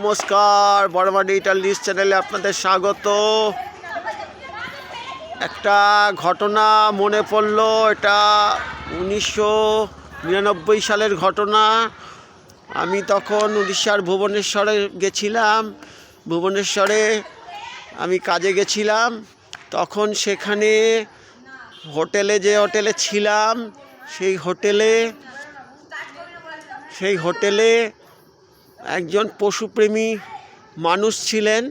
নমস্কার, বড়মা digital news চ্যানেলে আপনাদের স্বাগত। একটা ঘটনা মনে পড়লো, এটা 1999 সালের ঘটনা। আমি তখন উড়িষ্যার ভুবনেশ্বরে গেছিলাম। ভুবনেশ্বরে আমি কাজে গেছিলাম। তখন সেখানে যে হোটেলে ছিলাম, সেই হোটেলে একজন পশুপ্রেমী মানুষ ছিলেন।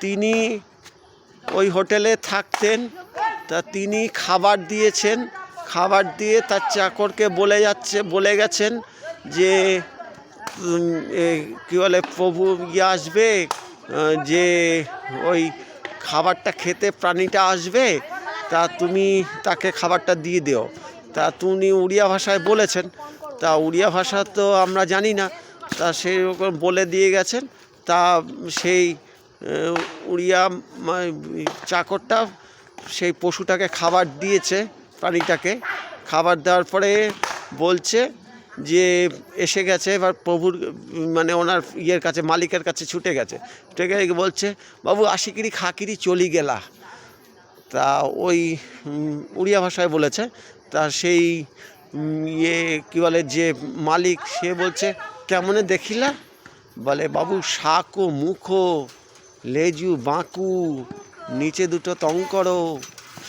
তিনি ওই হোটেলে থাকতেন। তা তিনি খাবার দিয়েছেন, খাবার দিয়ে তার চাকরকে বলে গেছেন যে কী বলে, প্রভু আসবে, যে ওই খাবারটা খেতে প্রাণীটা আসবে, তা তুমি তাকে খাবারটা দিয়ে দিও। তা তিনি উড়িয়া ভাষায় বলেছেন। তা উড়িয়া ভাষা তো আমরা জানি না, তা সেই রকম বলে দিয়ে গেছেন। তা সেই উড়িয়া চাকরটা সেই পশুটাকে খাবার দিয়েছে, প্রাণীটাকে খাবার দেওয়ার পরে বলছে যে এসে গেছে। এবার প্রভুর ওনার কাছে, মালিকের কাছে ছুটে গেছে, বলছে, বাবু আশিকিরি খাকিরি চলি গেলা। তা ওই উড়িয়া ভাষায় বলেছে। তা সেই কী বলে, যে মালিক, সে বলছে, কেমনে দেখিলা? বলে, বাবু শাকো মুখো, লেজু বাঁকু, নিচে দুটো তঙ্কর,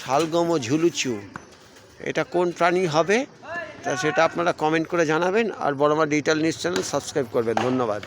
শালগম ঝুলুচু। এটা কোন প্রাণী হবে? তা সেটা আপনারা কমেন্ট করে জানাবেন। আর বড়মা ডিজিটাল নিউজ চ্যানেল সাবস্ক্রাইব করবেন। ধন্যবাদ।